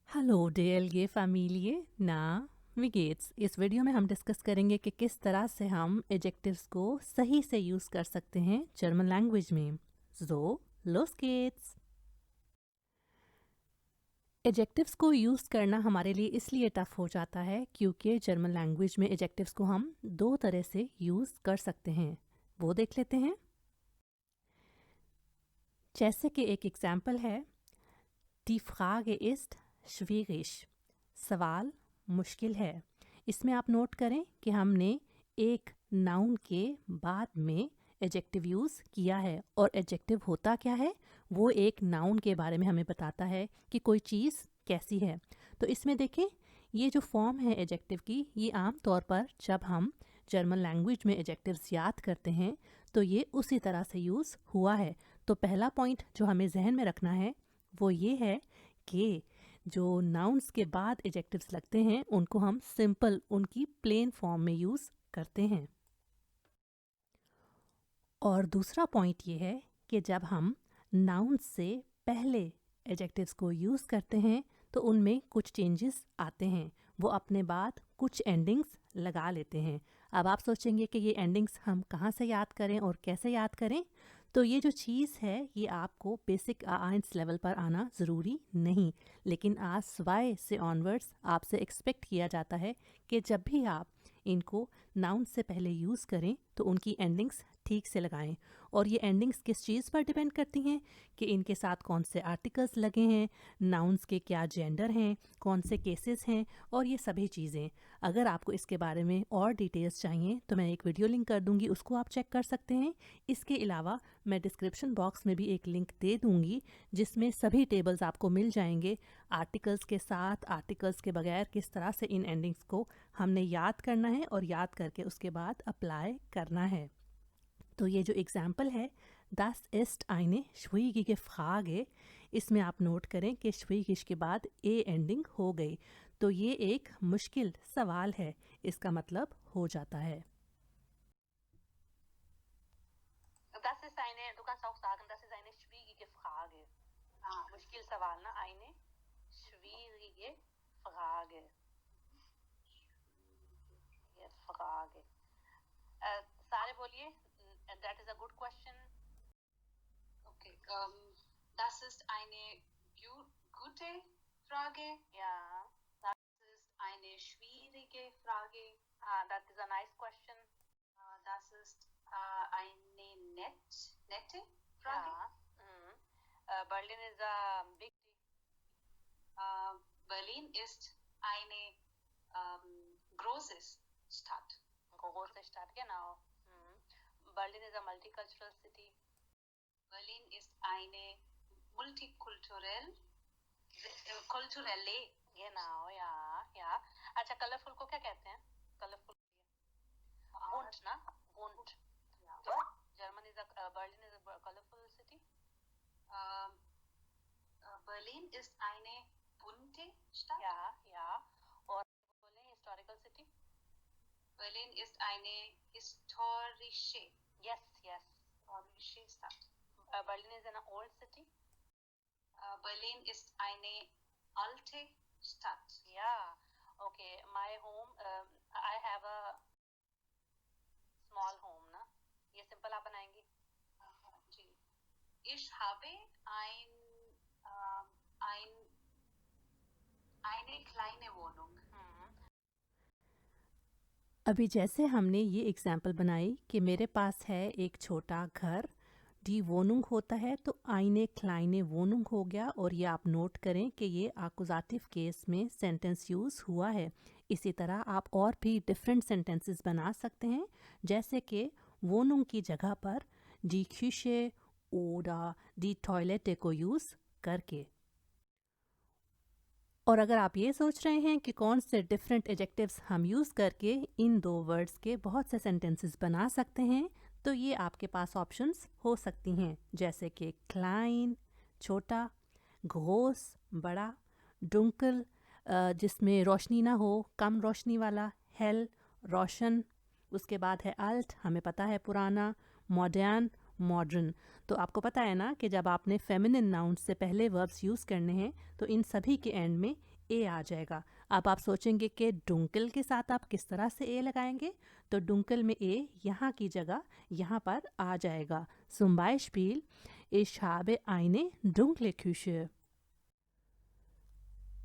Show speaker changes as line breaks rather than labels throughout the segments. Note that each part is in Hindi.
हेलो DLG फैमिली ना विगेट्स। इस वीडियो में हम डिस्कस करेंगे कि किस तरह से हम एजेक्टिव्स को सही से यूज़ कर सकते हैं जर्मन लैंग्वेज में। सो लोस गेट्स। एजेक्टिव्स को यूज़ करना हमारे लिए इसलिए टफ हो जाता है क्योंकि जर्मन लैंग्वेज में एजेक्टिव्स को हम दो तरह से यूज़ कर सकते हैं, वो देख लेते हैं। जैसे कि एक एग्जाम्पल है, Die Frage ist schwierig। सवाल मुश्किल है। इसमें आप नोट करें कि हमने एक नाउन के बाद में एडजेक्टिव यूज़ किया है, और एडजेक्टिव होता क्या है, वो एक नाउन के बारे में हमें बताता है कि कोई चीज़ कैसी है। तो इसमें देखें, ये जो फॉर्म है एडजेक्टिव की, ये आम तौर पर जब हम जर्मन लैंग्वेज में एडजेक्टिव्स याद करते हैं तो ये उसी तरह से यूज़ हुआ है। तो पहला पॉइंट जो हमें जहन में रखना है वो ये है कि जो नाउन्स के बाद एडजेक्टिव्स लगते हैं उनको हम सिंपल उनकी प्लेन फॉर्म में यूज़ करते हैं। और दूसरा पॉइंट ये है कि जब हम नाउन्स से पहले एडजेक्टिव्स को यूज़ करते हैं तो उनमें कुछ चेंजेस आते हैं, वो अपने बाद कुछ एंडिंग्स लगा लेते हैं। अब आप सोचेंगे कि ये एंडिंग्स हम कहाँ से याद करें और कैसे याद करें। तो ये जो चीज़ है ये आपको बेसिक आइंस लेवल पर आना ज़रूरी नहीं, लेकिन आज वाई से ऑनवर्ड्स आपसे एक्सपेक्ट किया जाता है कि जब भी आप इनको नाउन से पहले यूज़ करें तो उनकी एंडिंग्स ठीक से लगाएं। और ये एंडिंग्स किस चीज़ पर डिपेंड करती हैं कि इनके साथ कौन से आर्टिकल्स लगे हैं, नाउन्स के क्या जेंडर हैं, कौन से केसेस हैं, और ये सभी चीज़ें। अगर आपको इसके बारे में और डिटेल्स चाहिए तो मैं एक वीडियो लिंक कर दूंगी, उसको आप चेक कर सकते हैं। इसके अलावा मैं डिस्क्रिप्शन बॉक्स में भी एक लिंक दे दूंगी जिसमें सभी टेबल्स आपको मिल जाएंगे, आर्टिकल्स के साथ, आर्टिकल्स के बगैर किस तरह से इन एंडिंग्स को हमने याद करना है और याद करके उसके बाद अप्लाई करना है। तो ये जो एग्जाम्पल है, Das ist eine schwierige Frage, इसमें आप नोट करें कि schwierig के बाद ए एंडिंग हो गई, तो ये एक मुश्किल सवाल है, इसका मतलब हो जाता है।
Das ist eine, du kannst auch sagen, das ist eine schwierige Frage. मुश्किल सवाल ना, eine schwierige Frage. ये Frage. सारे बोलिए, that is a good question. Okay, das ist eine gute Frage. Ja. Das ist eine schwierige Frage. That is a nice question. Das ist eine nette Frage. Ja. Berlin is a big city. Berlin ist eine große Stadt. Große Stadt, genau. Berlin is a multicultural city. Berlin ist eine multikulturelle, genau, ja, ja. अच्छा, कलरफुल को क्या कहते हैं? कलरफुल bunt ना, bunt. German is a Berlin is a colorful city. Berlin ist eine bunte Stadt. Ja, ja. और बोले historical city. Berlin ist eine historische. Yes, yes. Historische Stadt. Berlin is an old city. Berlin ist eine alte Stadt. Yeah. Okay. My home. I have a small home ना. ये सिंपल आप बनाएंगी? जी. Ich habe eine kleine Wohnung.
अभी जैसे हमने ये एग्जाम्पल बनाई कि मेरे पास है एक छोटा घर, डी वोनुंग होता है तो आइने क्लाइने वोनुंग हो गया, और ये आप नोट करें कि ये आकुजातिव केस में सेंटेंस यूज़ हुआ है। इसी तरह आप और भी डिफरेंट सेंटेंसेस बना सकते हैं, जैसे कि वोनुंग की जगह पर डी ख्यूशे ओडा डी टॉयलेटे को यूज़ करके। और अगर आप ये सोच रहे हैं कि कौन से डिफरेंट एडजेक्टिव्स हम यूज़ करके इन दो वर्ड्स के बहुत से सेंटेंसेस बना सकते हैं, तो ये आपके पास ऑप्शंस हो सकती हैं, जैसे कि क्लाइन छोटा, घोस बड़ा, डुंकल जिसमें रोशनी ना हो, कम रोशनी वाला, हेल रोशन, उसके बाद है अल्ट, हमें पता है पुराना, मॉडर्न मॉडर्न। तो आपको पता है ना कि जब आपने फेमिनिन नाउन से पहले वर्ब्स यूज़ करने हैं तो इन सभी के एंड में ए आ जाएगा। अब आप सोचेंगे कि डुंकल के साथ आप किस तरह से ए लगाएंगे, तो डुंकल में ए यहाँ की जगह यहाँ पर आ जाएगा। Zum Beispiel, ich habe eine dunkle Küche।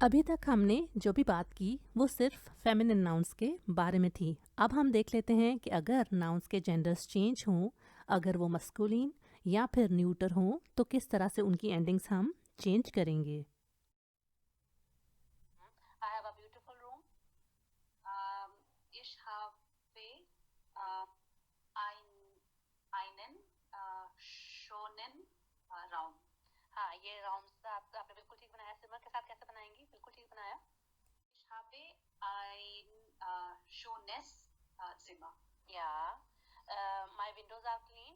अभी तक हमने जो भी बात की वो सिर्फ फेमिनिन नाउन्स के बारे में थी। अब हम देख लेते हैं कि अगर नाउन्स के जेंडर्स चेंज हों, अगर वो मस्कुलिन या फिर न्यूटर हों, तो किस तरह से उनकी एंडिंग्स हम चेंज करेंगे।
I have a beautiful room. Ich habe einen schönen Raum. हाँ, ये राउंड आपने बिल्कुल ठीक बनाया। सिमर के साथ कैसे बनाएंगी? बिल्कुल ठीक बनाया। Ich habe ein schönes Zimmer. Ja. My windows are clean.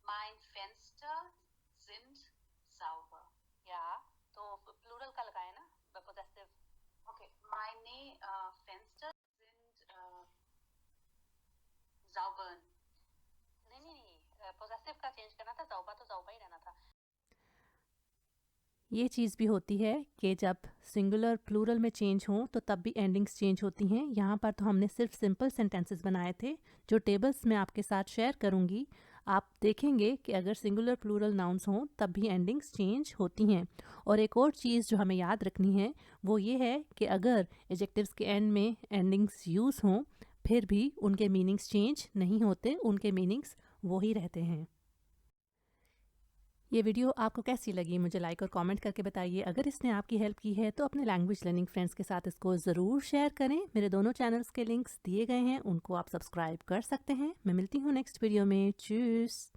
Mein Fenster sind sauber. Ja. तो प्लूरल का लगाए ना, possessive. Okay, meine Fenster sind sauber. नहीं, पोजेसिव का चेंज करना था, sauber तो sauber ही रहना था।
ये चीज़ भी होती है कि जब सिंगुलर प्लूरल में चेंज हों तो तब भी एंडिंग्स चेंज होती हैं। यहाँ पर तो हमने सिर्फ सिंपल सेंटेंसेस बनाए थे, जो टेबल्स में आपके साथ शेयर करूँगी। आप देखेंगे कि अगर सिंगुलर प्लूरल नाउन्स हों तब भी एंडिंग्स चेंज होती हैं। और एक और चीज़ जो हमें याद रखनी है वो ये है कि अगर एडजेक्टिव्स के एंड में एंडिंग्स यूज़ हों फिर भी उनके मीनिंग्स चेंज नहीं होते, उनके मीनिंग्स वही रहते हैं। ये वीडियो आपको कैसी लगी मुझे लाइक और कमेंट करके बताइए। अगर इसने आपकी हेल्प की है तो अपने लैंग्वेज लर्निंग फ्रेंड्स के साथ इसको ज़रूर शेयर करें। मेरे दोनों चैनल्स के लिंक्स दिए गए हैं, उनको आप सब्सक्राइब कर सकते हैं। मैं मिलती हूँ नेक्स्ट वीडियो में। चूस।